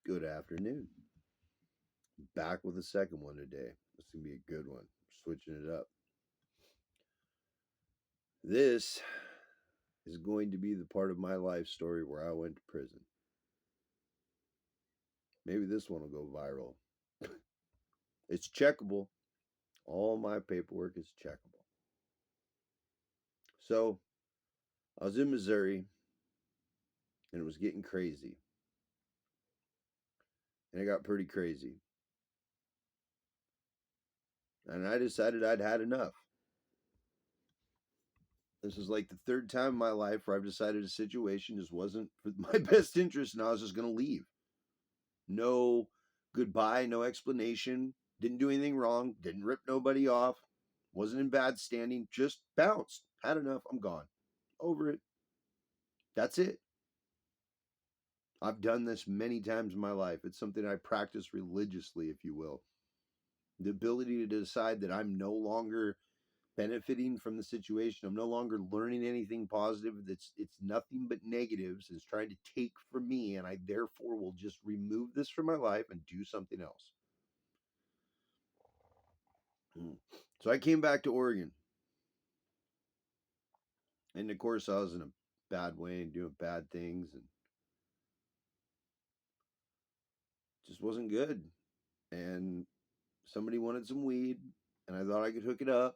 Good afternoon. Back with a second one today. It's going to be a good one. Switching it up. This is going to be the part of my life story where I went to prison. Maybe this one will go viral. It's checkable. All my paperwork is checkable. So, I was in Missouri and it was getting crazy. And it got pretty crazy. And I decided I'd had enough. This is like the third time in my life where I've decided a situation just wasn't for my best interest and I was just going to leave. No goodbye, no explanation. Didn't do anything wrong. Didn't rip nobody off. Wasn't in bad standing. Just bounced. Had enough. I'm gone. Over it. That's it. I've done this many times in my life. It's something I practice religiously, if you will. The ability to decide that I'm no longer benefiting from the situation. I'm no longer learning anything positive. It's nothing but negatives. It's trying to take from me, and I therefore will just remove this from my life and do something else. So I came back to Oregon. And of course, I was in a bad way and doing bad things and just wasn't good. And somebody wanted some weed and I thought I could hook it up.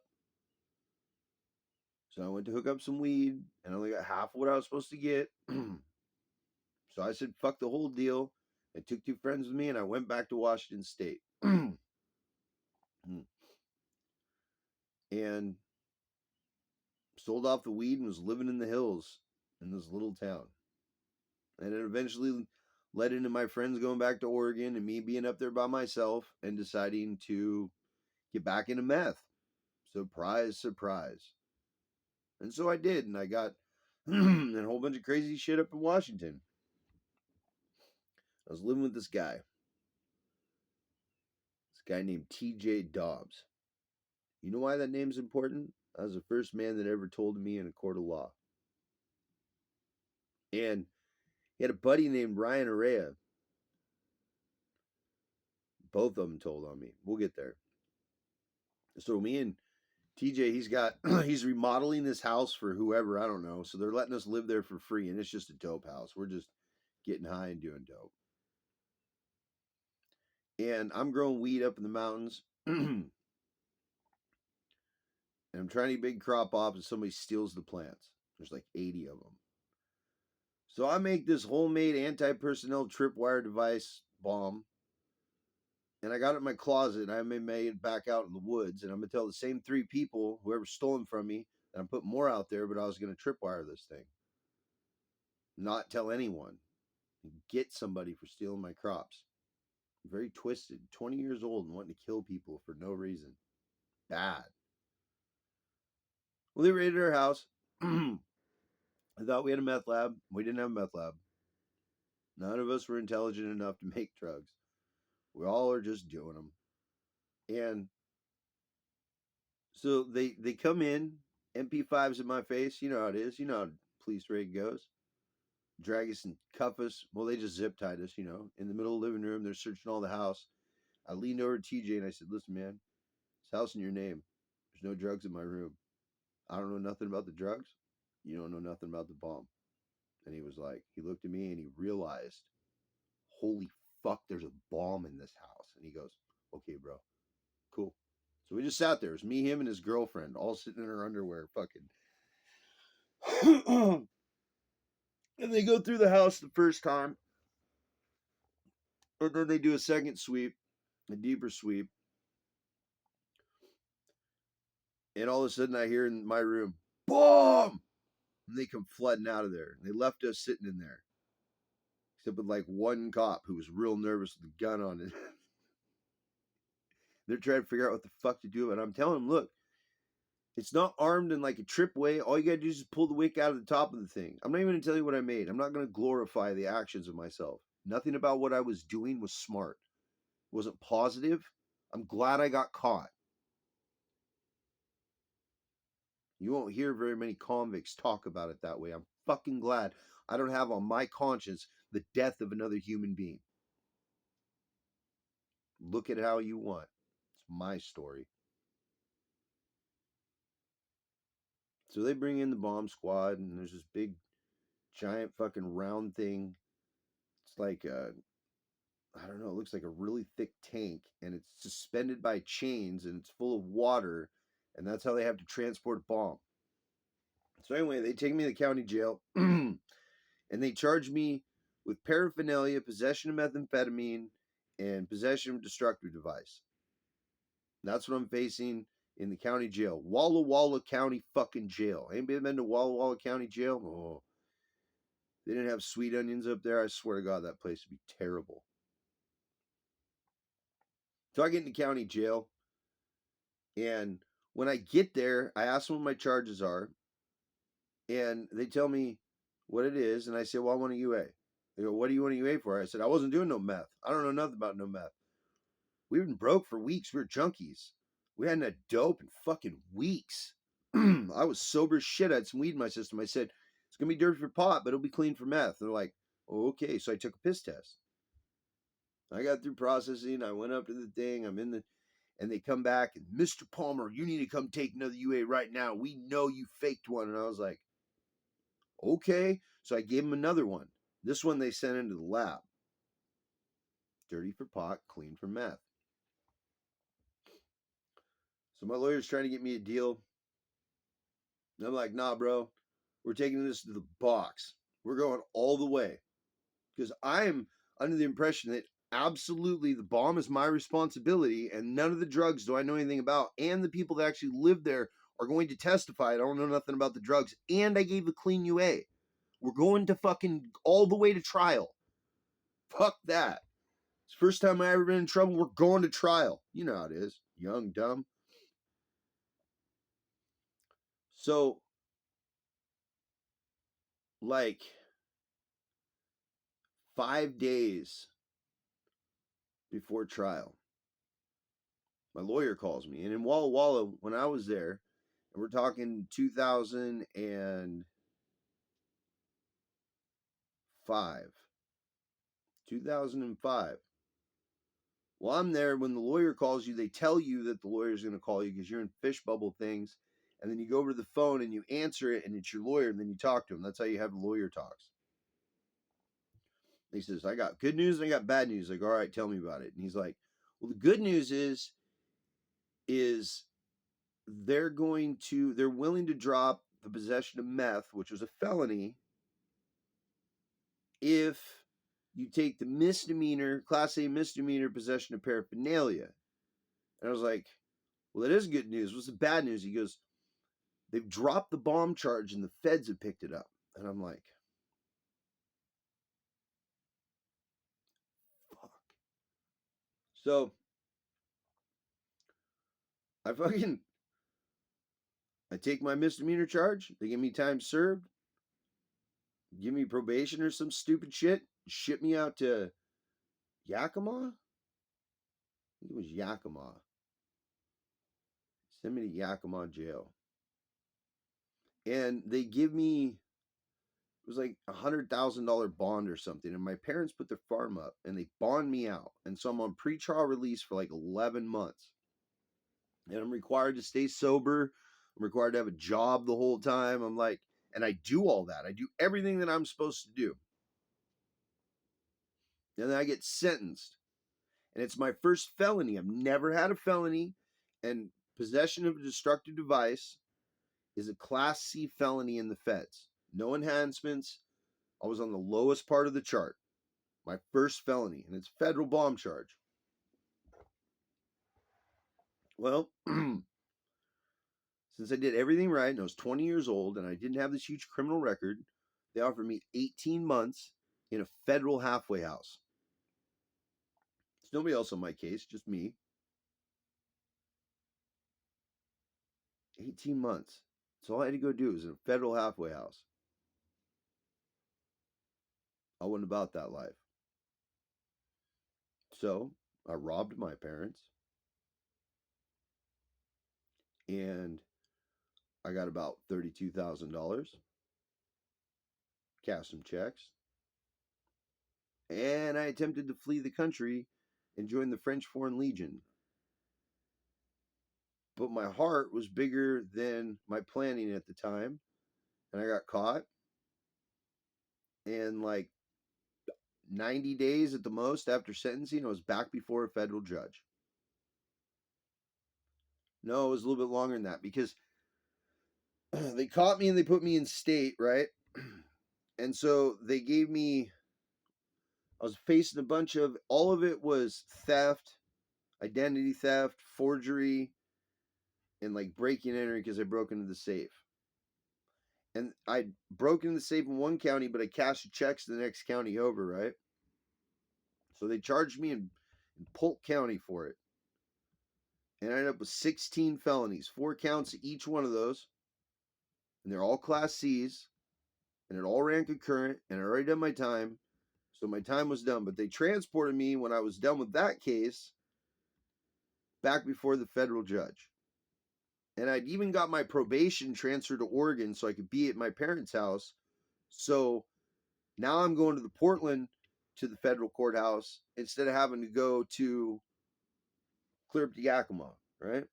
So I went to hook up some weed and I only got half of what I was supposed to get. So I said, fuck the whole deal. I took two friends with me and I went back to Washington State. And sold off the weed and was living in the hills in this little town. And it eventually led into my friends going back to Oregon and me being up there by myself and deciding to get back into meth. Surprise, surprise. And so I did, and I got a whole bunch of crazy shit up in Washington. I was living with this guy named TJ Dobbs. You know why that name's important? I was the first man that ever told me in a court of law. And he had a buddy named Ryan Araya. Both of them told on me. We'll get there. So me and TJ, he's remodeling this house for whoever, I don't know. So they're letting us live there for free, and it's just a dope house. We're just getting high and doing dope. And I'm growing weed up in the mountains. And I'm trying to big crop off, and somebody steals the plants. There's like 80 of them. So I make this homemade anti-personnel tripwire device bomb, and I got it in my closet, and I made it back out in the woods, and I'm gonna tell the same three people, whoever stole them from me, that I'm putting more out there, but I was gonna tripwire this thing, not tell anyone, get somebody for stealing my crops. Very twisted, 20 years old and wanting to kill people for no reason. Bad. Well, they raided our house. I thought we had a meth lab. We didn't have a meth lab. None of us were intelligent enough to make drugs. We all are just doing them. And so they come in, MP5s in my face. You know how it is. You know how police raid goes. Drag us and cuff us. Well, they just zip tied us, in the middle of the living room. They're searching all the house. I leaned over to TJ and I said, listen, man, this house in your name. There's no drugs in my room. I don't know nothing about the drugs. You don't know nothing about the bomb. And he was like, he looked at me and he realized, holy fuck, there's a bomb in this house. And he goes, okay, bro, cool. So we just sat there. It was me, him, and his girlfriend, all sitting in her underwear, fucking. And they go through the house the first time. And then they do a second sweep, a deeper sweep. And all of a sudden I hear in my room, bomb! And they come flooding out of there. And they left us sitting in there. Except with like one cop who was real nervous with a gun on it. They're trying to figure out what the fuck to do. And I'm telling them, look, it's not armed in like a trip way. All you gotta do is just pull the wick out of the top of the thing. I'm not even gonna tell you what I made. I'm not gonna glorify the actions of myself. Nothing about what I was doing was smart. It wasn't positive. I'm glad I got caught. You won't hear very many convicts talk about it that way. I'm fucking glad I don't have on my conscience the death of another human being. Look at how you want. It's my story. So they bring in the bomb squad, and there's this big, giant fucking round thing. It's like I don't know, it looks like a really thick tank, and it's suspended by chains, and it's full of water, and that's how they have to transport a bomb. So anyway, they take me to the county jail, and they charge me with paraphernalia, possession of methamphetamine, and possession of a destructive device. That's what I'm facing in the county jail. Walla Walla County fucking jail. Anybody been to Walla Walla County jail? Oh, they didn't have sweet onions up there. I swear to God, that place would be terrible. So I get into county jail, and when I get there, I ask them what my charges are, and they tell me what it is, and I say, well, I want a UA. They go, what do you want a UA for? I said, I wasn't doing no meth. I don't know nothing about no meth. We've been broke for weeks. We were junkies. We hadn't had dope in fucking weeks. I was sober as shit. I had some weed in my system. I said, it's going to be dirty for pot, but it'll be clean for meth. They're like, oh, okay. So I took a piss test. I got through processing. I went up to the thing. I'm in the, and they come back and Mr. Palmer, you need to come take another UA right now. We know you faked one. And I was like, okay. So I gave him another one. This one they sent into the lab. Dirty for pot, clean for meth. So my lawyer's trying to get me a deal. And I'm like, nah, bro, we're taking this to the box. We're going all the way. Because I'm under the impression that absolutely the bomb is my responsibility and none of the drugs do I know anything about. And the people that actually live there are going to testify. I don't know nothing about the drugs. And I gave a clean UA. We're going to fucking all the way to trial. Fuck that. It's the first time I ever been in trouble. We're going to trial. You know how it is. Young, dumb. So, like 5 days before trial, my lawyer calls me. And in Walla Walla, when I was there, and we're talking 2005. 2005. Well, I'm there. When the lawyer calls you, they tell you that the lawyer's going to call you because you're in fish bubble things. And then you go over to the phone and you answer it, and it's your lawyer, and then you talk to him. That's how you have the lawyer talks. He says, I got good news and I got bad news. Like, all right, tell me about it. And he's like, well, the good news is they're willing to drop the possession of meth, which was a felony, if you take the misdemeanor, Class A misdemeanor possession of paraphernalia. And I was like, well, that is good news. What's the bad news? He goes, they've dropped the bomb charge and the feds have picked it up. And I'm like, fuck. So I take my misdemeanor charge. They give me time served, give me probation or some stupid shit, ship me out to Yakima. I think it was Yakima. Send me to Yakima jail. And they give me, it was like $100,000 bond or something. And my parents put their farm up and they bond me out. And so I'm on pretrial release for like 11 months. And I'm required to stay sober. I'm required to have a job the whole time. I'm like, and I do all that. I do everything that I'm supposed to do. And then I get sentenced. And it's my first felony. I've never had a felony. And possession of a destructive device is a Class C felony in the feds. No enhancements. I was on the lowest part of the chart. My first felony, and it's federal bomb charge. Well, since I did everything right and I was 20 years old and I didn't have this huge criminal record, they offered me 18 months in a federal halfway house. There's nobody else on my case, just me. 18 months. That's all I had to go do was in a federal halfway house. I wasn't about that life. So I robbed my parents. And I got about $32,000. Cashed some checks. And I attempted to flee the country and joined the French Foreign Legion. But my heart was bigger than my planning at the time, and I got caught. And like 90 days at the most after sentencing, I was back before a federal judge. No, it was a little bit longer than that because they caught me and they put me in state, right? And so they gave me, I was facing a bunch of, all of it was theft, identity theft, forgery, and like breaking and entering because I broke into the safe. And I broke into the safe in one county, but I cashed the checks to the next county over, right? So they charged me in Polk County for it. And I ended up with 16 felonies, 4 counts of each one of those. And they're all Class C's. And it all ran concurrent. And I already done my time. So my time was done. But they transported me when I was done with that case back before the federal judge. And I'd even got my probation transferred to Oregon so I could be at my parents' house. So now I'm going to the Portland to the federal courthouse instead of having to go to clear up to Yakima, right?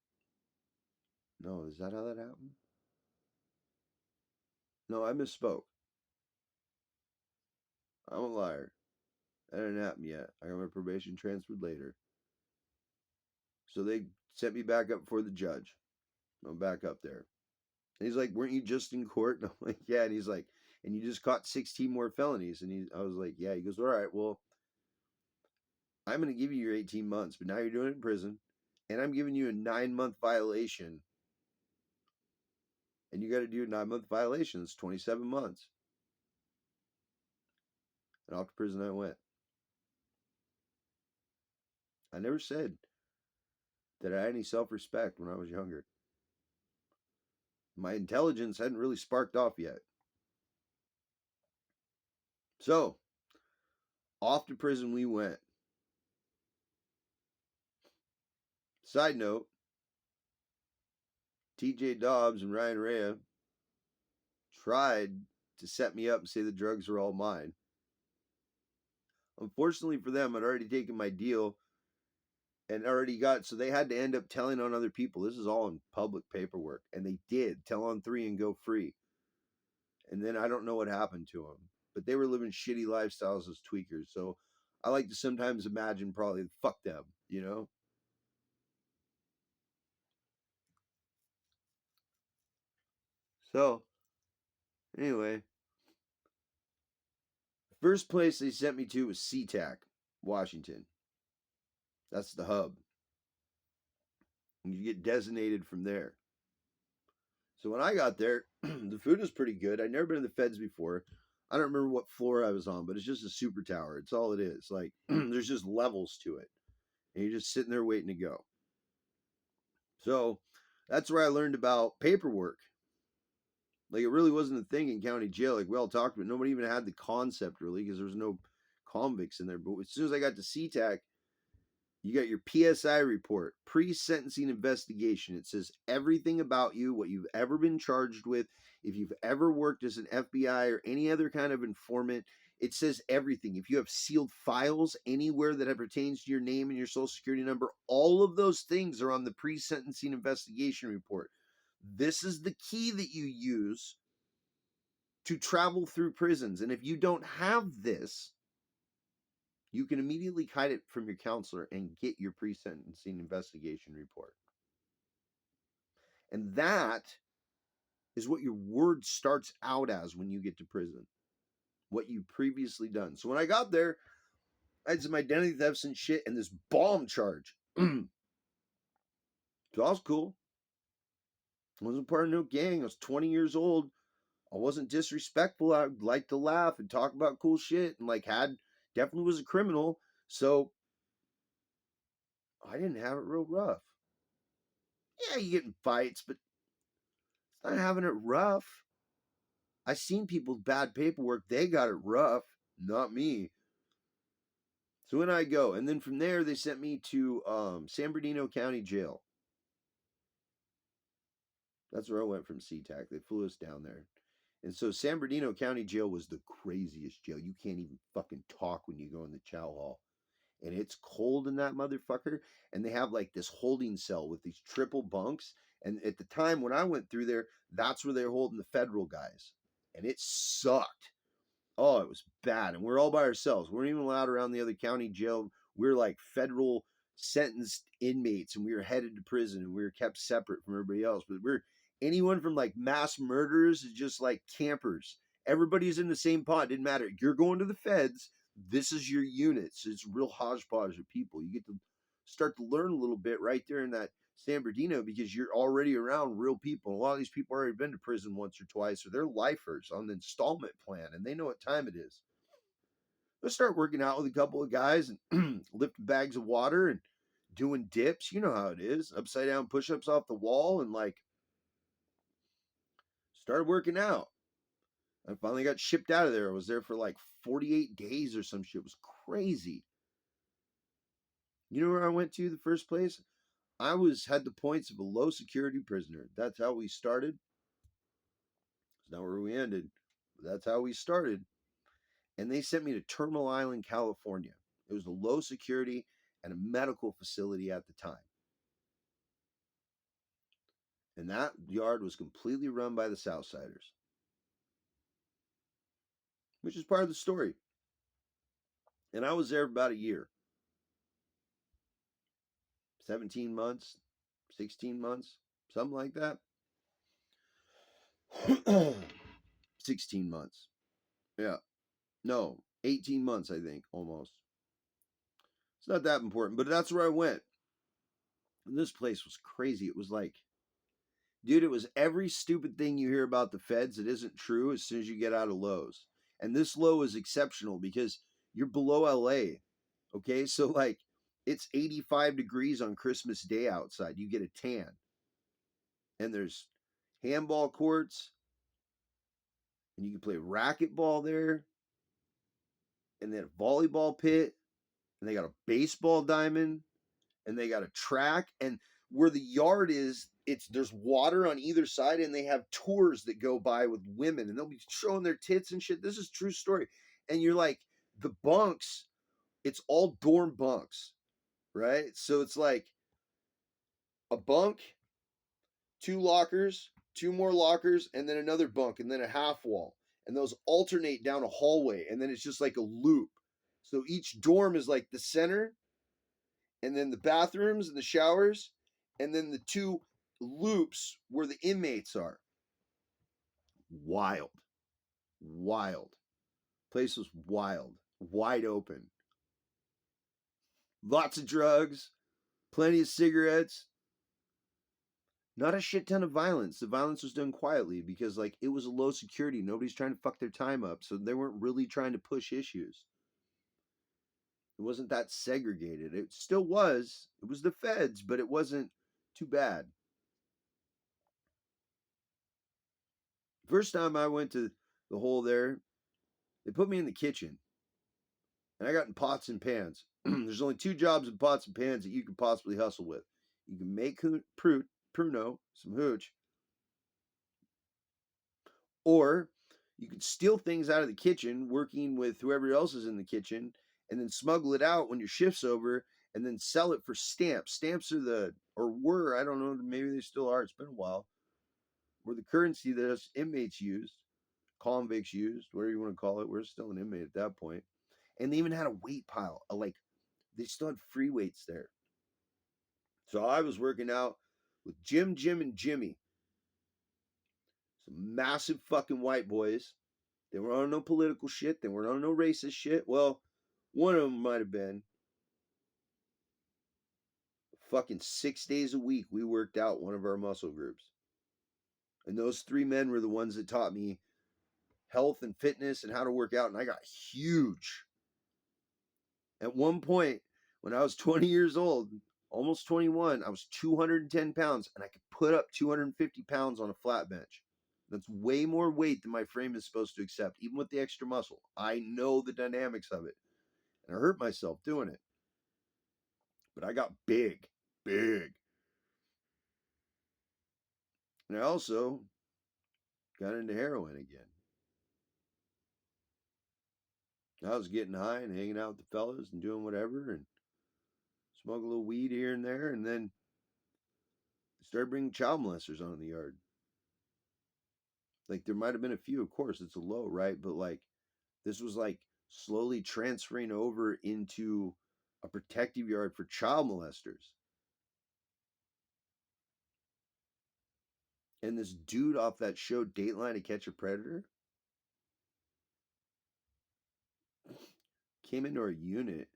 No, is that how that happened? No, I misspoke. I'm a liar. That didn't happen yet. I got my probation transferred later. So they sent me back up before the judge. I'm back up there. And he's like, weren't you just in court? And I'm like, yeah. And he's like, and you just caught 16 more felonies. And I was like, yeah. He goes, all right, well, I'm going to give you your 18 months, but now you're doing it in prison. And I'm giving you a 9-month violation. And you got to do a 9-month violation. It's 27 months. And off to prison I went. I never said that I had any self-respect when I was younger. My intelligence hadn't really sparked off yet. So, off to prison we went. Side note, TJ Dobbs and Ryan Rea tried to set me up and say the drugs were all mine. Unfortunately for them, I'd already taken my deal and already got, so they had to end up telling on other people. This is all in public paperwork. And they did tell on 3 and go free. And then I don't know what happened to them. But they were living shitty lifestyles as tweakers. So I like to sometimes imagine probably fuck them, you know? So, anyway, first place they sent me to was SeaTac, Washington. That's the hub. And you get designated from there. So when I got there, the food was pretty good. I'd never been in the feds before. I don't remember what floor I was on, but it's just a super tower. It's all it is. Like there's just levels to it. And you're just sitting there waiting to go. So that's where I learned about paperwork. Like it really wasn't a thing in county jail. Like we all talked about, nobody even had the concept really because there was no convicts in there. But as soon as I got to SeaTac, you got your PSI report, pre-sentencing investigation. It says everything about you, what you've ever been charged with, if you've ever worked as an FBI or any other kind of informant. It says everything. If you have sealed files anywhere that pertains to your name and your social security number, all of those things are on the pre-sentencing investigation report. This is the key that you use to travel through prisons. And if you don't have this, you can immediately hide it from your counselor and get your pre-sentencing investigation report. And that is what your word starts out as when you get to prison. What you've previously done. So when I got there, I had some identity thefts and shit and this bomb charge. So I was cool. I wasn't part of no gang. I was 20 years old. I wasn't disrespectful. I liked to laugh and talk about cool shit and like definitely was a criminal. So I didn't have it real rough. Yeah, you get in fights, but it's not having it rough. I seen people with bad paperwork. They got it rough, not me. So when I go, and then from there they sent me to San Bernardino County Jail. That's where I went from SeaTac. They flew us down there. And so San Bernardino County Jail was the craziest jail. You can't even fucking talk when you go in the chow hall. and it's cold in that motherfucker. And they have like this holding cell with these triple bunks. And at the time when I went through there, that's where they were holding the federal guys. And it sucked. Oh, it was bad. And we're all by ourselves. We weren't even allowed around the other county jail. We were like federal sentenced inmates, and we were headed to prison, and we were kept separate from everybody else. But we're anyone from like mass murderers is just like campers. Everybody's in the same pot. Didn't matter. You're going to the feds. This is your units. It's real hodgepodge of people. You get to start to learn a little bit right there in that San Bernardino because you're already around real people. A lot of these people already been to prison once or twice, or they're lifers on the installment plan, and they know what time it is. Let's start working out with a couple of guys and lifting bags of water and doing dips. You know how it is. Upside down push-ups off the wall, and like started working out. I finally got shipped out of there. I was there for like 48 days or some shit. It was crazy. You know where I went to the first place? I had the points of a low security prisoner. That's how we started. It's not where we ended, but that's how we started. And they sent me to Terminal Island, California. It was a low security and a medical facility at the time. And that yard was completely run by the Southsiders, which is part of the story. And I was there about a year. 17 months, 16 months, something like that. 16 months. Yeah. No, 18 months, I think, almost. It's not that important, but that's where I went. And this place was crazy. It was like, dude, it was every stupid thing you hear about the feds that isn't true as soon as you get out of Lowe's. And this low is exceptional because you're below LA. Okay. So, like, it's 85 degrees on Christmas Day outside. You get a tan. And there's handball courts. And you can play racquetball there. And then a volleyball pit. And they got a baseball diamond. And they got a track. And where the yard is, there's water on either side, and they have tours that go by with women, and they'll be showing their tits and shit. This is true story. And you're like, the bunks, it's all dorm bunks, right? So it's like a bunk, two lockers, two more lockers, and then another bunk, and then a half wall. And those alternate down a hallway, and then it's just like a loop. So each dorm is like the center, and then the bathrooms and the showers, and then the two loops where the inmates are. Wild. Wild. Place was wild. Wide open. Lots of drugs. Plenty of cigarettes. Not a shit ton of violence. The violence was done quietly because, like, it was a low security. Nobody's trying to fuck their time up, so they weren't really trying to push issues. It wasn't that segregated. It still was. It was the feds, but it wasn't too bad. First time I went to the hole there, they put me in the kitchen. And I got in pots and pans. There's only two jobs in pots and pans that you could possibly hustle with. You can make pruno, some hooch, or you could steal things out of the kitchen, working with whoever else is in the kitchen, and then smuggle it out when your shift's over, and then sell it for stamps. Stamps are were, I don't know, maybe they still are. It's been a while. Were the currency that us inmates used, convicts used, whatever you want to call it. We're still an inmate at that point. And they even had a weight pile, they still had free weights there. So I was working out with Jim, and Jimmy. Some massive fucking white boys. They weren't on no political shit. They weren't on no racist shit. Well, one of them might have been. Fucking 6 days a week, we worked out one of our muscle groups. And those three men were the ones that taught me health and fitness and how to work out. And I got huge. At one point, when I was 20 years old, almost 21, I was 210 pounds, and I could put up 250 pounds on a flat bench. That's way more weight than my frame is supposed to accept, even with the extra muscle. I know the dynamics of it. And I hurt myself doing it. But I got big, big. And I also got into heroin again. I was getting high and hanging out with the fellas and doing whatever and smoke a little weed here and there, and then started bringing child molesters on in the yard. Like there might have been a few, of course, it's a low, right? But like this was like slowly transferring over into a protective yard for child molesters. And this dude off that show Dateline to Catch a Predator came into our unit,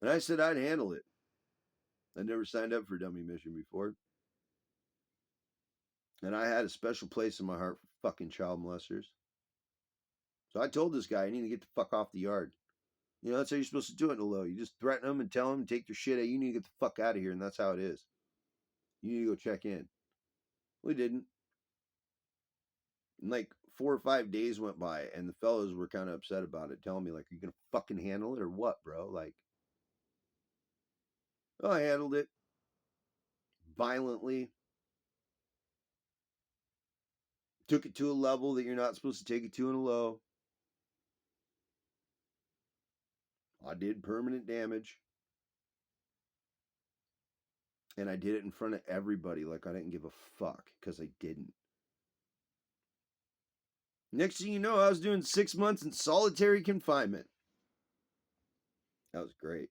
and I said I'd handle it. I never signed up for a dummy mission before. And I had a special place in my heart for fucking child molesters. So I told this guy, I need to get the fuck off the yard. You know, that's how you're supposed to do it in the low. You just threaten them and tell them, take your shit out. You need to get the fuck out of here. And that's how it is. You need to go check in. We didn't. And like 4 or 5 days went by, and the fellows were kind of upset about it, telling me, like, are you going to fucking handle it or what, bro? Like, oh, I handled it violently. Took it to a level that you're not supposed to take it to in a low. I did permanent damage. And I did it in front of everybody like I didn't give a fuck because I didn't. Next thing you know, I was doing 6 months in solitary confinement. That was great.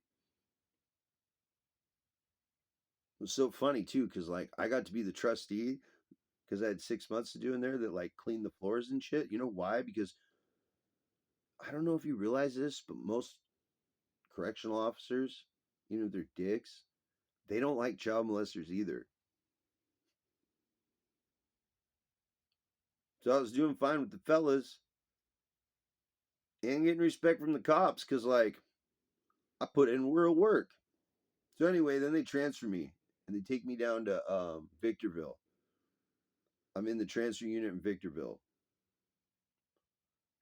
It was so funny too because like I got to be the trustee because I had 6 months to do in there that like cleaned the floors and shit. You know why? Because I don't know if you realize this, but most correctional officers, you know, they're dicks. They don't like child molesters either. So I was doing fine with the fellas and getting respect from the cops because like I put in real work. So anyway, then they transfer me and they take me down to Victorville. I'm in the transfer unit in Victorville,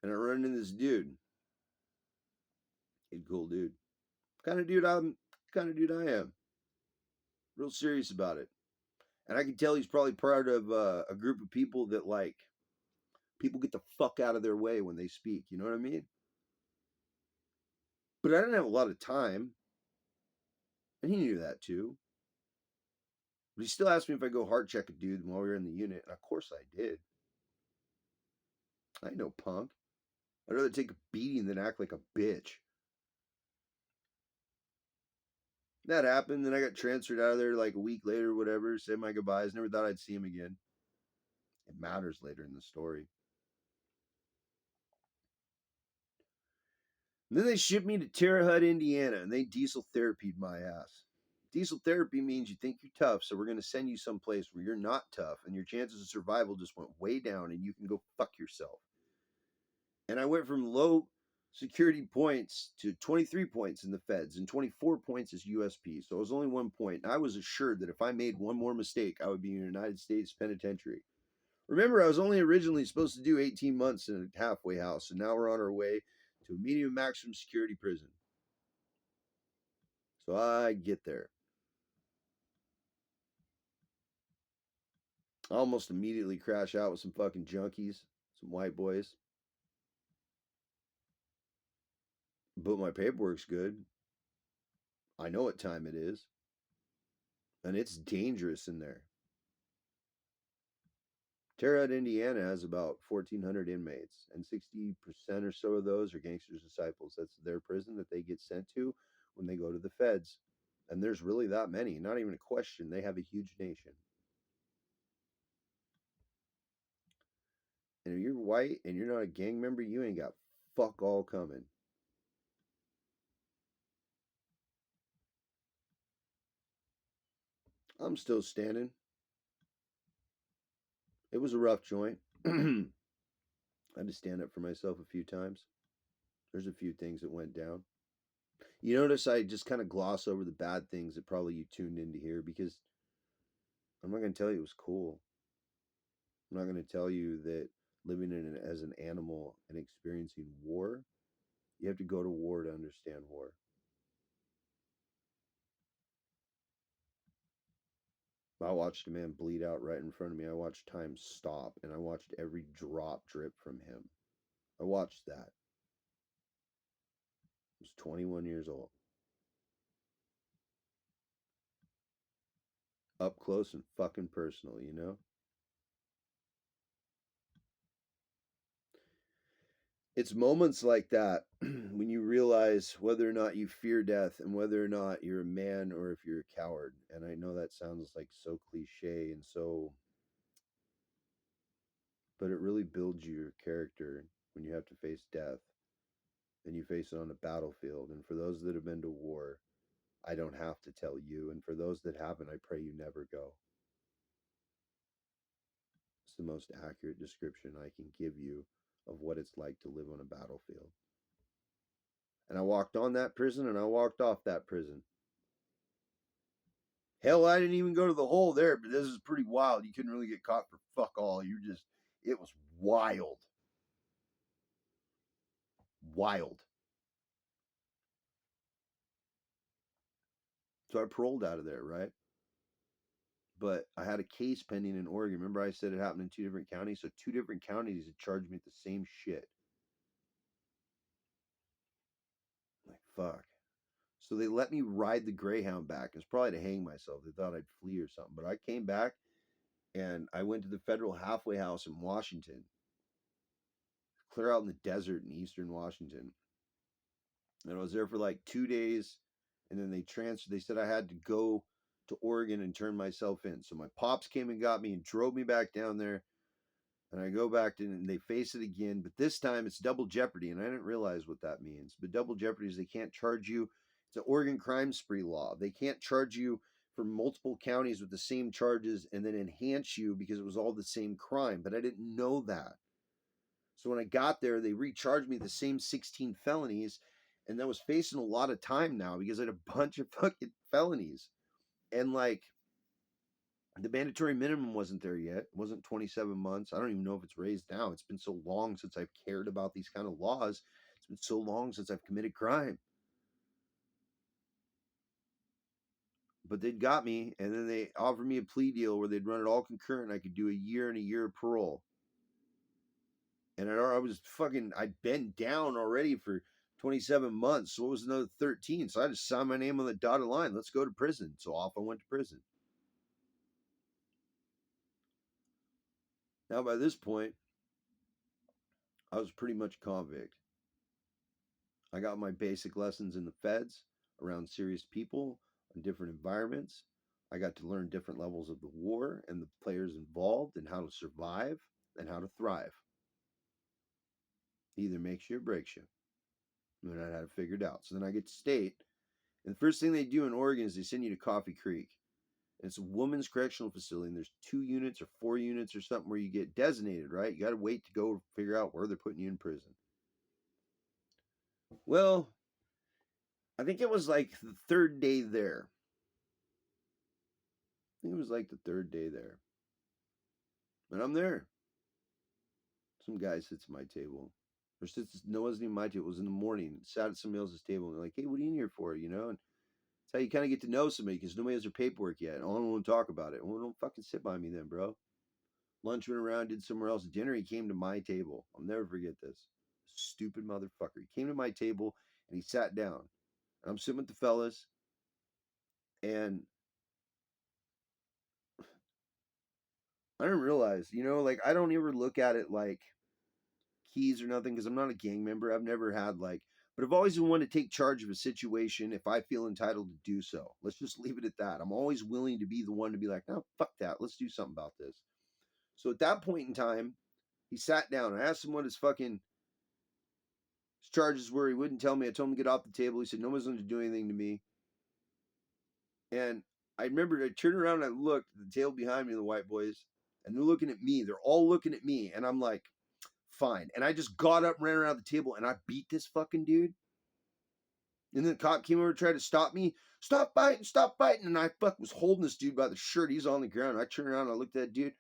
and I run into this dude. He's a cool dude. Kind of dude I am. Real serious about it, and I can tell he's probably part of a group of people that like people get the fuck out of their way when they speak. You know what I mean? But I didn't have a lot of time, and he knew that too. But he still asked me if I go heart check a dude while we were in the unit, and of course I did. I ain't no punk. I'd rather take a beating than act like a bitch. That happened. Then I got transferred out of there like a week later, whatever. Said my goodbyes. Never thought I'd see him again. It matters later in the story. And then they shipped me to Terre Haute, Indiana, and they diesel therapied my ass. Diesel therapy means you think you're tough, so we're going to send you someplace where you're not tough, and your chances of survival just went way down, and you can go fuck yourself. And I went from low security points to 23 points in the feds and 24 points as USP. So it was only 1 point. And I was assured that if I made one more mistake, I would be in the United States penitentiary. Remember, I was only originally supposed to do 18 months in a halfway house, and now we're on our way to a medium maximum security prison. So I get there. I almost immediately crash out with some fucking junkies, some white boys. But my paperwork's good. I know what time it is. And it's dangerous in there. Terre Haute, Indiana has about 1,400 inmates, and 60% or so of those are gangsters' disciples. That's their prison that they get sent to when they go to the feds. And there's really that many. Not even a question. They have a huge nation. And if you're white and you're not a gang member, you ain't got fuck all coming. I'm still standing. It was a rough joint. I had to stand up for myself a few times. There's a few things that went down. You notice I just kind of gloss over the bad things that probably you tuned in to hear because I'm not going to tell you it was cool. I'm not going to tell you that living in as an animal and experiencing war, you have to go to war to understand war. I watched a man bleed out right in front of me. I watched time stop and I watched every drop drip from him. I watched that. I was 21 years old. Up close and fucking personal, you know? It's moments like that when you realize whether or not you fear death and whether or not you're a man or if you're a coward. And I know that sounds like so cliche and so, but it really builds your character when you have to face death and you face it on a battlefield. And for those that have been to war, I don't have to tell you. And for those that haven't, I pray you never go. It's the most accurate description I can give you of what it's like to live on a battlefield. And I walked on that prison and I walked off that prison. Hell, I didn't even go to the hole there, but this is pretty wild. You couldn't really get caught for fuck all. It was wild. Wild. So I paroled out of there, right? But I had a case pending in Oregon. Remember, I said it happened in two different counties? So, two different counties had charged me with the same shit. Like, fuck. So, they let me ride the Greyhound back. It's probably to hang myself. They thought I'd flee or something. But I came back and I went to the federal halfway house in Washington, clear out in the desert in eastern Washington. And I was there for like 2 days. And then they transferred. They said I had to go to Oregon and turn myself in. So, my pops came and got me and drove me back down there. And I go back to and they face it again, but this time it's double jeopardy, and I didn't realize what that means. But double jeopardy is they can't charge you. It's an Oregon crime spree law. They can't charge you for multiple counties with the same charges and then enhance you because it was all the same crime. But I didn't know that. So when I got there, they recharged me the same 16 felonies, and I was facing a lot of time now because I had a bunch of fucking felonies. And like the mandatory minimum wasn't there yet. It wasn't 27 months. I don't even know if it's raised now. It's been so long since I've cared about these kind of laws. It's been so long since I've committed crime. But they'd got me, and then they offered me a plea deal where they'd run it all concurrent. And I could do a year and a year of parole. And I was fucking, I'd been down already for 27 months. So it was another 13. So I just signed my name on the dotted line. Let's go to prison. So off I went to prison. Now, by this point, I was pretty much convict. I got my basic lessons in the feds around serious people and different environments. I got to learn different levels of the war and the players involved and how to survive and how to thrive. It either makes you or breaks you. And I had it figured out. So then I get to state, and the first thing they do in Oregon is they send you to Coffee Creek. And it's a women's correctional facility, and there's 2 units or 4 units or something where you get designated, right? You got to wait to go figure out where they're putting you in prison. Well, I think it was like the third day there. I think it was like the third day there. And I'm there. Some guy sits at my table. Or sits, no, it wasn't even my table. It was in the morning. Sat at somebody else's table. And they're like, hey, what are you in here for? You know? And it's how you kind of get to know somebody because nobody has their paperwork yet. I don't want to talk about it. Well, don't fucking sit by me then, bro. Lunch went around, did somewhere else. Dinner, he came to my table. I'll never forget this. Stupid motherfucker. He came to my table and he sat down. And I'm sitting with the fellas. And I didn't realize, you know, like I don't ever look at it like keys or nothing because I'm not a gang member. I've never had like, but I've always been one to take charge of a situation if I feel entitled to do so. Let's just leave it at that. I'm always willing to be the one to be like, no, fuck that. Let's do something about this. So at that point in time, he sat down. I asked him what his charges were. He wouldn't tell me. I told him to get off the table. He said, no one's going to do anything to me. And I remembered I turned around and I looked at the table behind me, the white boys, and they're looking at me. They're all looking at me. And I'm like, fine. And I just got up, ran around the table, and I beat this fucking dude. And then the cop came over, tried to stop me. Stop biting, stop biting. And I was holding this dude by the shirt. He's on the ground. I turned around and I looked at that dude.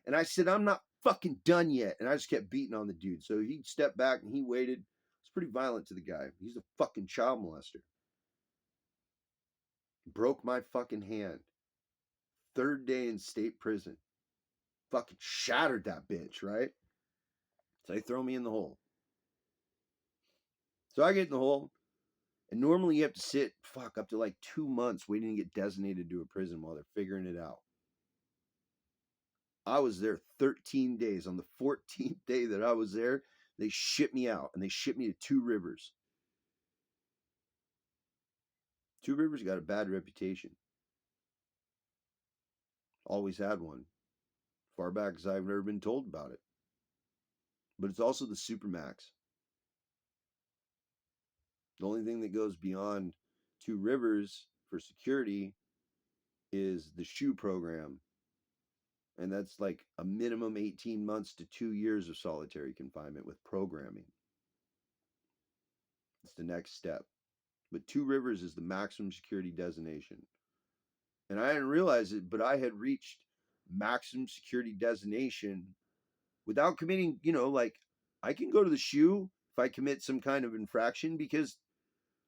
And I said, I'm not fucking done yet. And I just kept beating on the dude. So he stepped back and he waited. It's pretty violent to the guy. He's a fucking child molester. Broke my fucking hand. Third day in state prison. Fucking shattered that bitch, right? So they throw me in the hole. So I get in the hole, and normally you have to sit, up to like 2 months waiting to get designated to a prison while they're figuring it out. I was there 13 days. On the 14th day that I was there, they shipped me out, and they shipped me to Two Rivers. Two Rivers got a bad reputation. Always had one. Far back as I've never been told about it. But it's also the Supermax. The only thing that goes beyond Two Rivers for security is the SHU program. And that's like a minimum 18 months to 2 years of solitary confinement with programming. It's the next step. But Two Rivers is the maximum security designation. And I didn't realize it, but I had reached maximum security designation without committing, like I can go to the SHU if I commit some kind of infraction because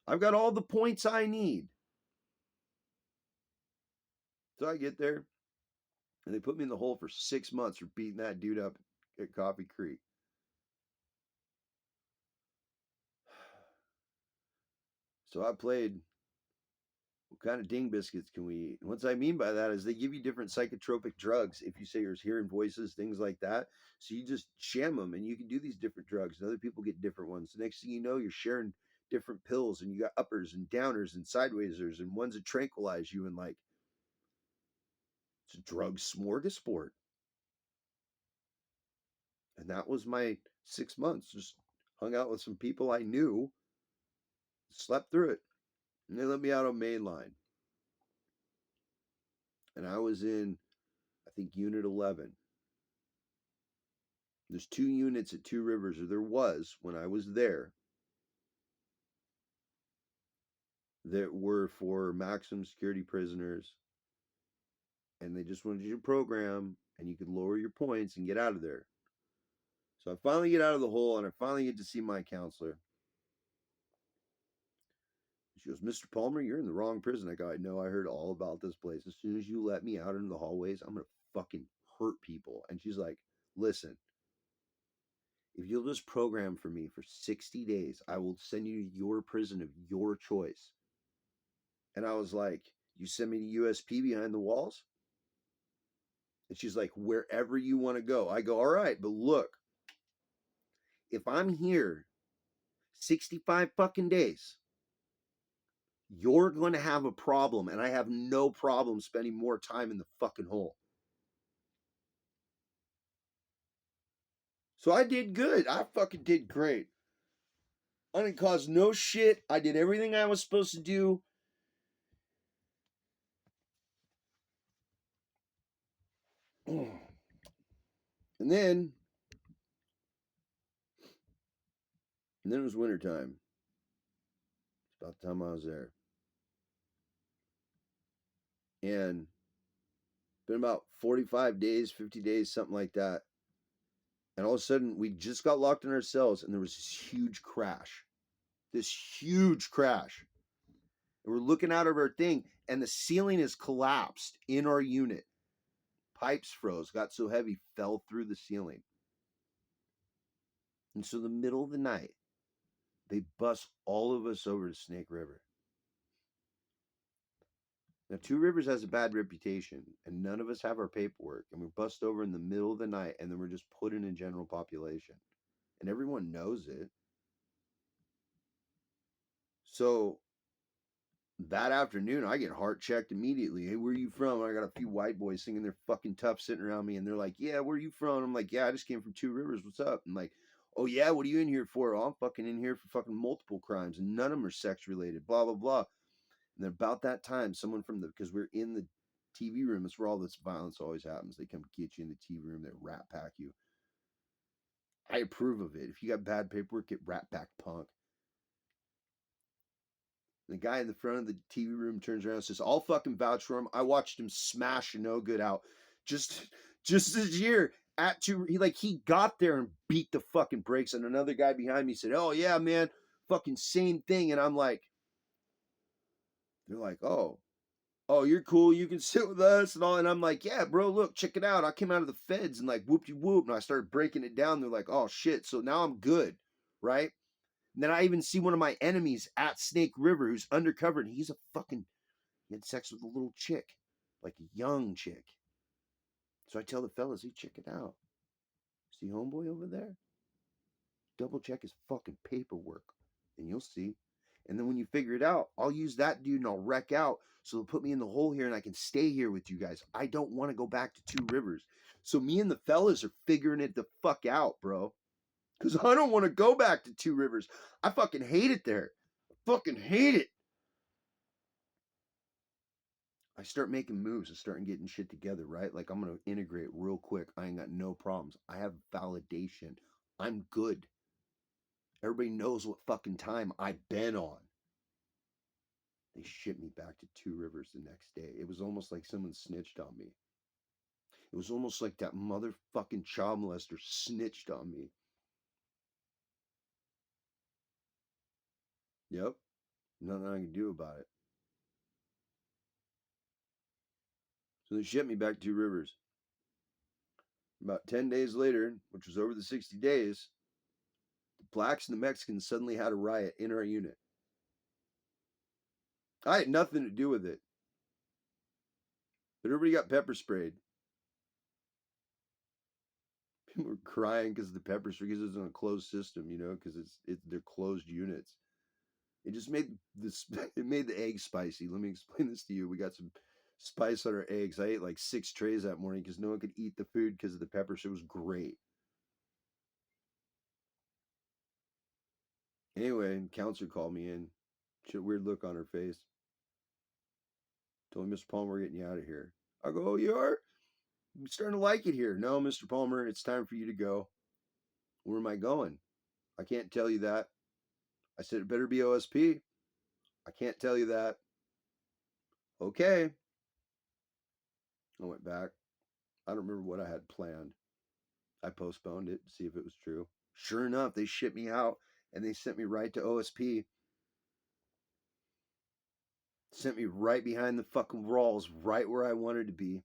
I've got all the points I need. So I get there and they put me in the hole for 6 months for beating that dude up at Coffee Creek. So I played, what kind of ding biscuits can we eat? And what I mean by that is they give you different psychotropic drugs if you say you're hearing voices, things like that. So you just sham them and you can do these different drugs and other people get different ones. The next thing you know, you're sharing different pills and you got uppers and downers and sidewaysers and ones that tranquilize you and like it's a drug smorgasbord. And that was my 6 months. Just hung out with some people I knew, slept through it. And they let me out on mainline. And I was in, I think, Unit 11. There's 2 units at Two Rivers, or there was when I was there, that were for maximum security prisoners. And they just wanted you to program, and you could lower your points and get out of there. So I finally get out of the hole, and I finally get to see my counselor. She goes, Mr. Palmer, you're in the wrong prison. I go, I know, I heard all about this place. As soon as you let me out into the hallways, I'm going to fucking hurt people. And she's like, listen, if you'll just program for me for 60 days, I will send you to your prison of your choice. And I was like, you send me to USP behind the walls? And she's like, wherever you want to go. I go, all right, but look, if I'm here 65 fucking days, you're going to have a problem, and I have no problem spending more time in the fucking hole. So I did good. I fucking did great. I didn't cause no shit. I did everything I was supposed to do. And then it was wintertime. It's about the time I was there. And it's been about 45 days, 50 days, something like that. And all of a sudden, we just got locked in our cells, and there was this huge crash. This huge crash. And we're looking out of our thing, and the ceiling is collapsed in our unit. Pipes froze, got so heavy, fell through the ceiling. And so, in the middle of the night, they bus all of us over to Snake River. Now, Two Rivers has a bad reputation, and none of us have our paperwork. And we're bussed over in the middle of the night, and then we're just put in a general population. And everyone knows it. So, that afternoon, I get heart checked immediately. Hey, where are you from? And I got a few white boys singing their fucking tough sitting around me, and they're like, yeah, where are you from? I'm like, yeah, I just came from Two Rivers. What's up? And like, oh, yeah, what are you in here for? Oh, I'm fucking in here for fucking multiple crimes, and none of them are sex related, blah, blah, blah. And then about that time, someone from because we're in the TV room, it's where all this violence always happens. They come get you in the TV room, they rat pack you. I approve of it. If you got bad paperwork, get rat pack, punk. The guy in the front of the TV room turns around and says, I'll fucking vouch for him. I watched him smash a no good out just this year at Two. He got there and beat the fucking brakes. And another guy behind me said, oh yeah, man, fucking same thing. And I'm like, they're like, oh, you're cool. You can sit with us and all. And I'm like, yeah, bro, look, check it out. I came out of the feds and like whoop-de-whoop. And I started breaking it down. They're like, oh shit. So now I'm good. Right. And then I even see one of my enemies at Snake River who's undercover, and he had sex with a little chick, like a young chick. So I tell the fellas, hey, check it out. See homeboy over there? Double check his fucking paperwork, and you'll see. And then when you figure it out, I'll use that dude and I'll wreck out. So they'll put me in the hole here and I can stay here with you guys. I don't want to go back to Two Rivers. So me and the fellas are figuring it the fuck out, bro. Because I don't want to go back to Two Rivers. I fucking hate it there. I fucking hate it. I start making moves and starting getting shit together, right? Like I'm going to integrate real quick. I ain't got no problems. I have validation. I'm good. Everybody knows what fucking time I've been on. They shipped me back to Two Rivers the next day. It was almost like someone snitched on me. It was almost like that motherfucking child molester snitched on me. Yep. Nothing I can do about it. So they shipped me back to Two Rivers. About 10 days later, which was over the 60 days, the blacks and the Mexicans suddenly had a riot in our unit. I had nothing to do with it. But everybody got pepper sprayed. People were crying because of the pepper spray, because it was in a closed system, because they're closed units. It just made this. It made the eggs spicy. Let me explain this to you. We got some spice on our eggs. I ate like 6 trays that morning because no one could eat the food because of the pepper. So it was great. Anyway, counselor called me in. She had a weird look on her face. Told me, Mr. Palmer, we're getting you out of here. I go, oh, you are? I'm starting to like it here. No, Mr. Palmer, it's time for you to go. Where am I going? I can't tell you that. I said, it better be OSP. I can't tell you that. Okay. I went back. I don't remember what I had planned. I postponed it to see if it was true. Sure enough, they shipped me out and they sent me right to OSP. Sent me right behind the fucking walls, right where I wanted to be.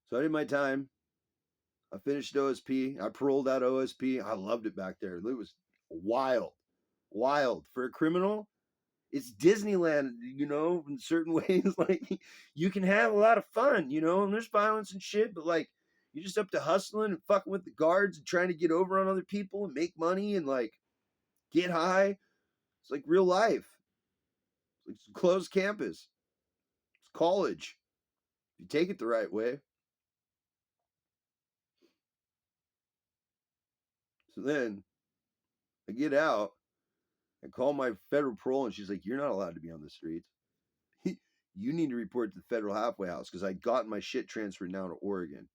So I did my time. I finished OSP. I paroled out OSP. I loved it back there. It was wild. Wild. For a criminal, it's Disneyland, in certain ways. Like, you can have a lot of fun, and there's violence and shit, but like, you're just up to hustling and fucking with the guards and trying to get over on other people and make money and like get high. It's like real life. It's a closed campus. It's college. If you take it the right way. So then I get out. I call my federal parole, and she's like, "You're not allowed to be on the streets. You need to report to the federal halfway house," because I got my shit transferred now to Oregon.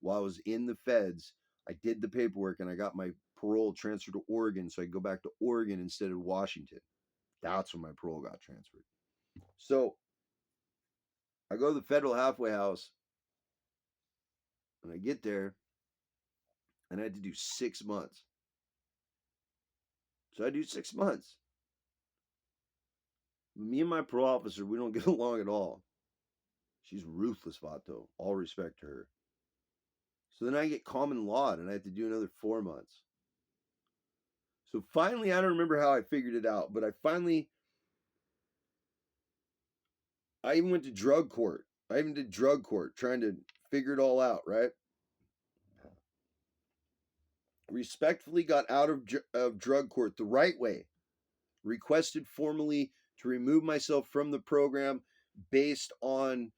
While I was in the feds, I did the paperwork and I got my parole transferred to Oregon, so I could go back to Oregon instead of Washington. That's when my parole got transferred. So I go to the federal halfway house, and I get there, and I had to do 6 months. So I do 6 months. Me and my parole officer, we don't get along at all. She's ruthless, Vato. All respect to her. So then I get common law and I have to do another 4 months. So finally, I don't remember how I figured it out, but I even went to drug court. I even did drug court trying to figure it all out, right? Respectfully got out of drug court the right way. Requested formally to remove myself from the program based on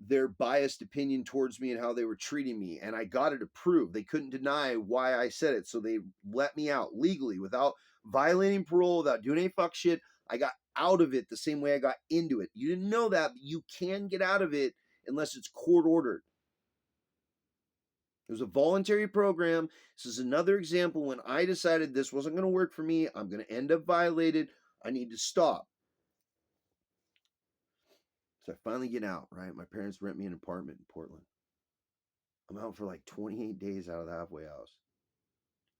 their biased opinion towards me and how they were treating me. And I got it approved. They couldn't deny why I said it. So they let me out legally without violating parole, without doing any fuck shit. I got out of it the same way I got into it. You didn't know that, but you can get out of it unless it's court ordered. It was a voluntary program. This is another example when I decided this wasn't going to work for me. I'm going to end up violated. I need to stop. So I finally get out, right? My parents rent me an apartment in Portland. I'm out for like 28 days out of the halfway house.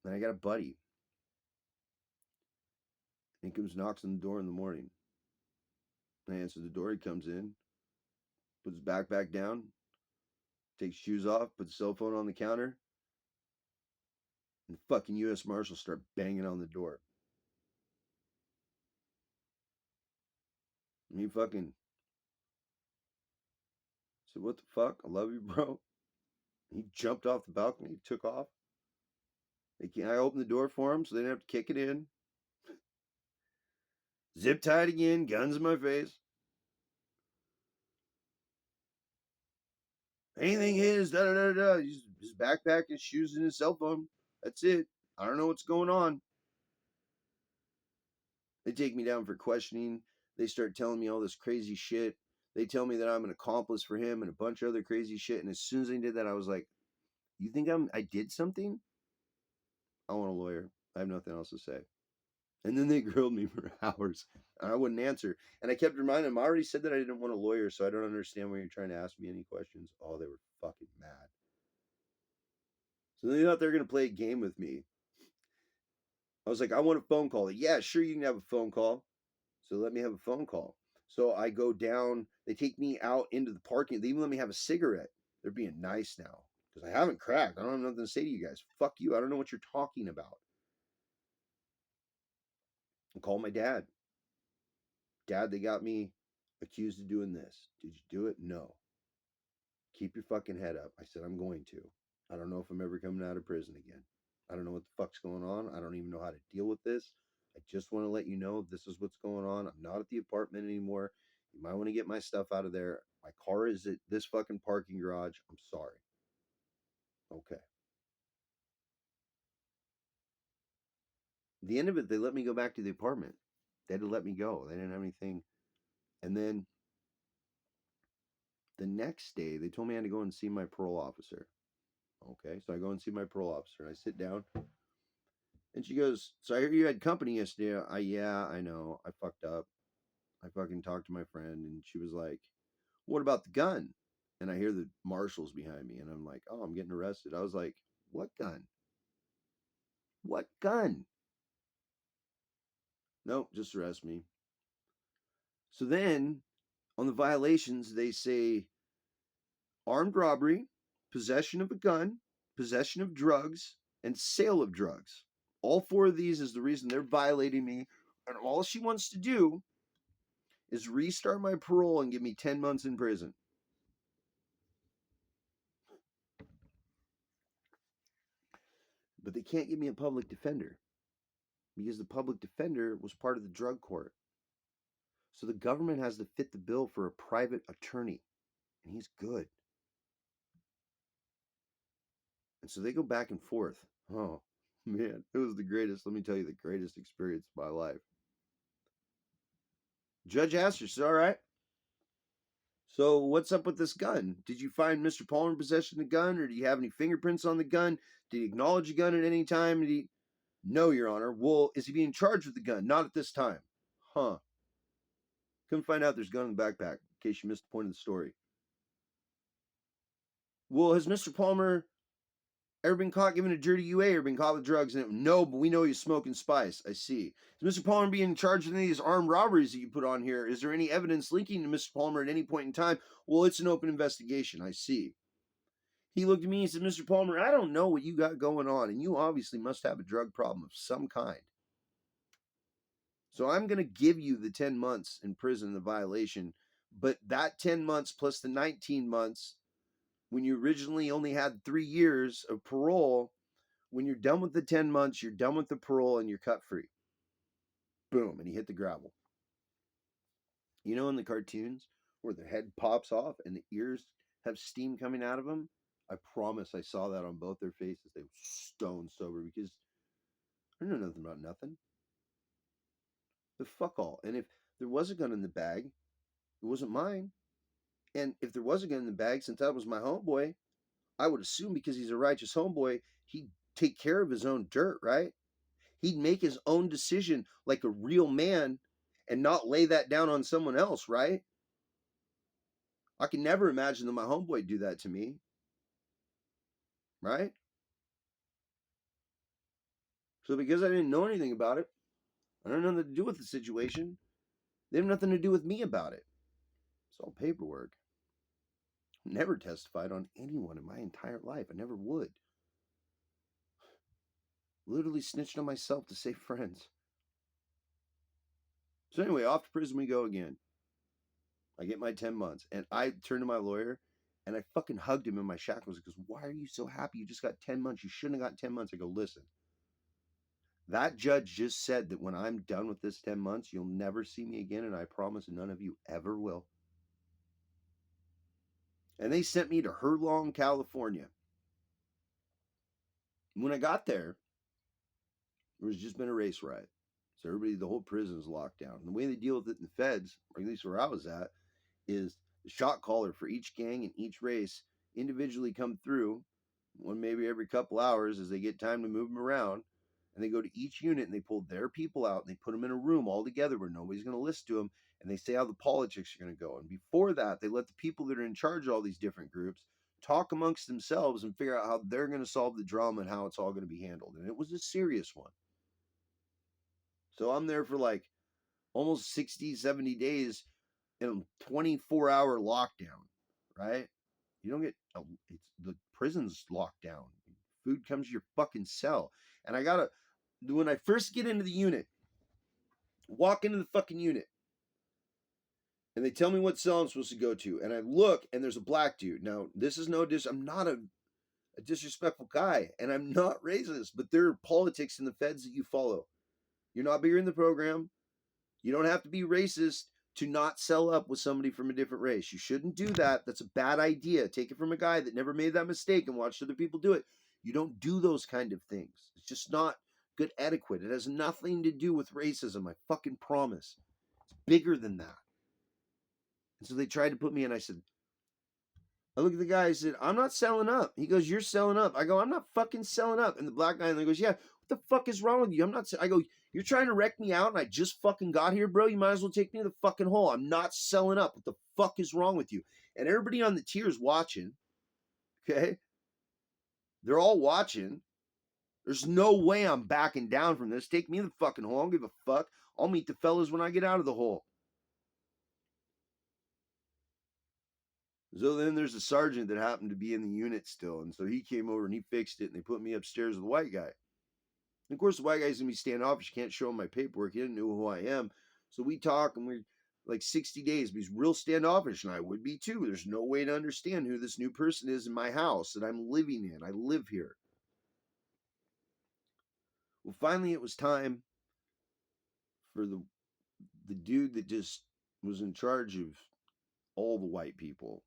Then I got a buddy. He comes, knocks on the door in the morning. I answer the door. He comes in, puts his backpack down, takes shoes off, puts his cell phone on the counter. And the fucking U.S. Marshals start banging on the door. And he fucking said, "What the fuck? I love you, bro." He jumped off the balcony, took off. I opened the door for him so they didn't have to kick it in. Zip tied again, guns in my face. Anything his, da da da da. His backpack, his shoes, and his cell phone. That's it. I don't know what's going on. They take me down for questioning. They start telling me all this crazy shit. They tell me that I'm an accomplice for him and a bunch of other crazy shit. And as soon as they did that, I was like, "You think I did something? I want a lawyer. I have nothing else to say." And then they grilled me for hours. And I wouldn't answer. And I kept reminding them, I already said that I didn't want a lawyer, so I don't understand why you're trying to ask me any questions. Oh, they were fucking mad. So they thought they were going to play a game with me. I was like, "I want a phone call." "Yeah, sure, you can have a phone call." So let me have a phone call. So I go down. They take me out into the parking. They even let me have a cigarette. They're being nice now because I haven't cracked. I don't have nothing to say to you guys. Fuck you. I don't know what you're talking about. I call my dad. "Dad, they got me accused of doing this. Did you do it?" "No." "Keep your fucking head up." I said, "I'm going to. I don't know if I'm ever coming out of prison again. I don't know what the fuck's going on. I don't even know how to deal with this. I just want to let you know this is what's going on. I'm not at the apartment anymore. You might want to get my stuff out of there. My car is at this fucking parking garage. I'm sorry." Okay. At the end of it, they let me go back to the apartment. They had to let me go. They didn't have anything. And then the next day, they told me I had to go and see my parole officer. Okay. So I go and see my parole officer and I sit down. And she goes, "So I hear you had company yesterday." Yeah, I know. I fucked up. I fucking talked to my friend and she was like, "What about the gun?" And I hear the marshals behind me and I'm like, "Oh, I'm getting arrested." I was like, "What gun? What gun?" "Nope, just arrest me." So then on the violations, they say armed robbery, possession of a gun, possession of drugs, and sale of drugs. All four of these is the reason they're violating me. And all she wants to do is restart my parole and give me 10 months in prison. But they can't give me a public defender because the public defender was part of the drug court. So the government has to fit the bill for a private attorney, and he's good. And so they go back and forth. Oh, man, it was the greatest. Let me tell you, the greatest experience of my life. Judge asked her, said, "All right, so what's up with this gun? Did you find Mr. Palmer in possession of the gun, or do you have any fingerprints on the gun? Did he acknowledge the gun at any time? Did he?" "No, Your Honor." "Well, is he being charged with the gun?" "Not at this time." Huh. Come find out there's a gun in the backpack, in case you missed the point of the story. "Well, has Mr. Palmer ever been caught giving a dirty UA or been caught with drugs?" And "No, but we know he's smoking spice." "I see. Is Mr. Palmer being charged with any of these armed robberies that you put on here? Is there any evidence linking to Mr. Palmer at any point in time?" "Well, it's an open investigation." "I see." He looked at me and said, "Mr. Palmer, I don't know what you got going on, and you obviously must have a drug problem of some kind. So I'm going to give you the 10 months in prison, the violation, but that 10 months plus the 19 months, when you originally only had 3 years of parole, when you're done with the 10 months, you're done with the parole and you're cut free." Boom. And he hit the gravel. You know, in the cartoons where their head pops off and the ears have steam coming out of them? I promise I saw that on both their faces. They were stone sober because I know nothing about nothing. The fuck all. And if there was a gun in the bag, it wasn't mine. And if there was a gun in the bag, since that was my homeboy, I would assume because he's a righteous homeboy, he'd take care of his own dirt, right? He'd make his own decision like a real man and not lay that down on someone else, right? I can never imagine that my homeboy do that to me, right? So because I didn't know anything about it, I don't have nothing to do with the situation. They have nothing to do with me about it. It's all paperwork. Never testified on anyone in my entire life. I never would. Literally snitched on myself to save friends. So anyway, off to prison we go again. I get my 10 months. And I turn to my lawyer and I fucking hugged him in my shackles. He goes, "Why are you so happy? You just got 10 months. You shouldn't have got 10 months. I go, "Listen, that judge just said that when I'm done with this 10 months, you'll never see me again. And I promise none of you ever will." And they sent me to Herlong, California. When I got there was just been a race riot. So everybody, the whole prison is locked down. And the way they deal with it in the feds, or at least where I was at, is the shot caller for each gang and each race individually come through, one maybe every couple hours as they get time to move them around. And they go to each unit and they pull their people out and they put them in a room all together where nobody's going to listen to them. And they say how the politics are going to go. And before that, they let the people that are in charge of all these different groups talk amongst themselves and figure out how they're going to solve the drama and how it's all going to be handled. And it was a serious one. So I'm there for like almost 60, 70 days in a 24-hour lockdown, right? You don't get, it's the prison's locked down. Food comes to your fucking cell. And I gotta, when I first get into the unit, walk into the fucking unit, and they tell me what cell I'm supposed to go to. And I look, and there's a black dude. Now, this is no I'm not a disrespectful guy, and I'm not racist, but there are politics in the feds that you follow. You're not bigger in the program. You don't have to be racist to not sell up with somebody from a different race. You shouldn't do that. That's a bad idea. Take it from a guy that never made that mistake and watched other people do it. You don't do those kind of things. It's just not good etiquette. It has nothing to do with racism. I fucking promise. It's bigger than that. And so they tried to put me in. I said, I look at the guy, I said, "I'm not selling up." He goes, "You're selling up." I go, "I'm not fucking selling up." And the black guy in there goes, "Yeah, what the fuck is wrong with you? I'm not." I go, "You're trying to wreck me out and I just fucking got here, bro. You might as well take me to the fucking hole. I'm not selling up. What the fuck is wrong with you?" And everybody on the tier's watching, okay? They're all watching. There's no way I'm backing down from this. Take me to the fucking hole. I don't give a fuck. I'll meet the fellas when I get out of the hole. So then there's a sergeant that happened to be in the unit still. And so he came over and he fixed it and they put me upstairs with the white guy. And of course, the white guy's gonna be standoffish. Can't show him my paperwork. He didn't know who I am. So we talk and we're like 60 days, but he's real standoffish, and I would be too. There's no way to understand who this new person is in my house that I'm living in. I live here. Well, finally, it was time for the dude that just was in charge of all the white people.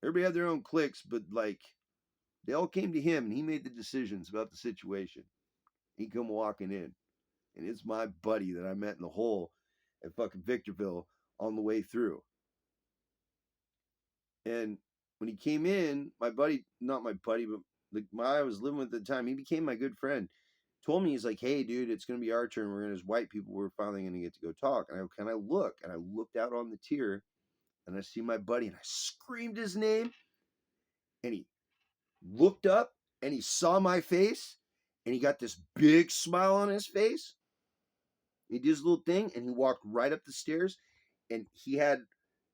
Everybody had their own cliques, but like they all came to him, and he made the decisions about the situation. He come walking in, and it's my buddy that I met in the hole at fucking Victorville on the way through. And when he came in, my buddy, not my buddy, but the guy I was living with at the time, he became my good friend. Told me, he's like, "Hey, dude, it's gonna be our turn. We're gonna, as white people, we're finally gonna get to go talk." And I go, "Can I look?" And I looked out on the tier, and I see my buddy, and I screamed his name, and he looked up, and he saw my face, and he got this big smile on his face. He did his little thing, and he walked right up the stairs, and he had,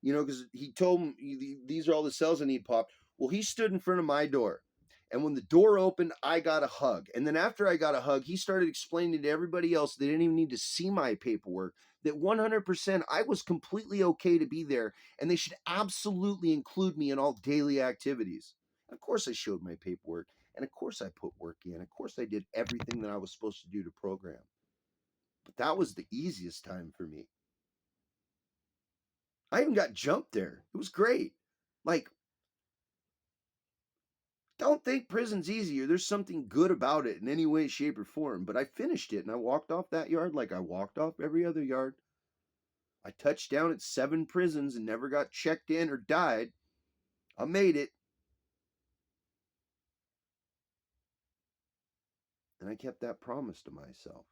because he told him these are all the cells I need popped. Well, he stood in front of my door, and when the door opened, I got a hug. And then after I got a hug, he started explaining to everybody else they didn't even need to see my paperwork. That 100% I was completely okay to be there, and they should absolutely include me in all daily activities. And of course, I showed my paperwork, and of course, I put work in. Of course, I did everything that I was supposed to do to program. But that was the easiest time for me. I even got jumped there. It was great. Like, don't think prison's easier. There's something good about it in any way, shape, or form. But I finished it and I walked off that yard like I walked off every other yard. I touched down at 7 prisons and never got checked in or died. I made it. And I kept that promise to myself.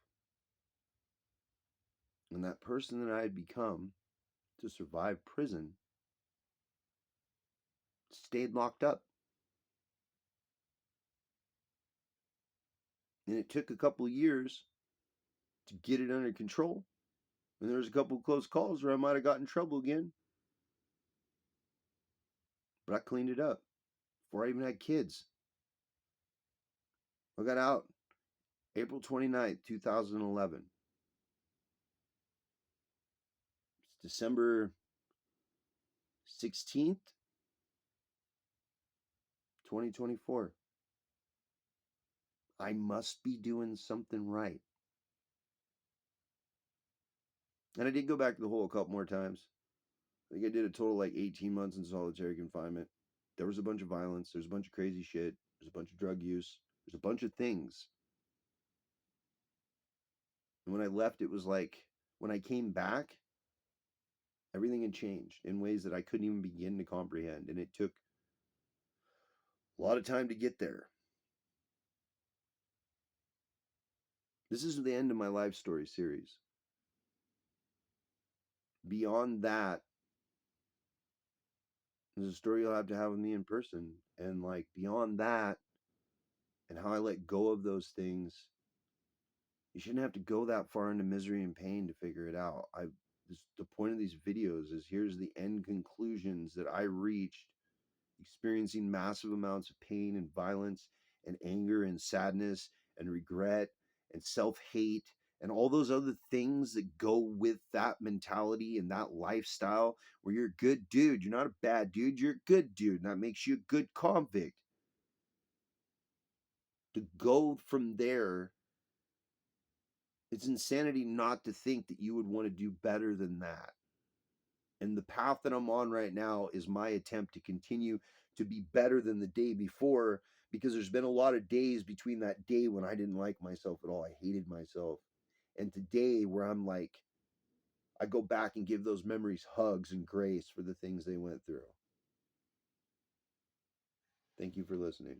And that person that I had become to survive prison stayed locked up. And it took a couple of years to get it under control. And there was a couple of close calls where I might have gotten in trouble again. But I cleaned it up before I even had kids. I got out. April 29th, 2011. It's December 16th, 2024. I must be doing something right. And I did go back to the hole a couple more times. I think I did a total like 18 months in solitary confinement. There was a bunch of violence. There's a bunch of crazy shit. There's a bunch of drug use. There's a bunch of things. And when I left, it was like when I came back, everything had changed in ways that I couldn't even begin to comprehend. And it took a lot of time to get there. This is the end of my life story series. Beyond that, there's a story you'll have to have with me in person. And like beyond that, and how I let go of those things, you shouldn't have to go that far into misery and pain to figure it out. The point of these videos is here's the end conclusions that I reached experiencing massive amounts of pain and violence and anger and sadness and regret and self-hate and all those other things that go with that mentality and that lifestyle where you're a good dude. You're not a bad dude, you're a good dude, and that makes you a good convict. To go from there, it's insanity not to think that you would want to do better than that. And the path that I'm on right now is my attempt to continue to be better than the day before, because there's been a lot of days between that day when I didn't like myself at all. I hated myself. And today where I'm like, I go back and give those memories hugs and grace for the things they went through. Thank you for listening.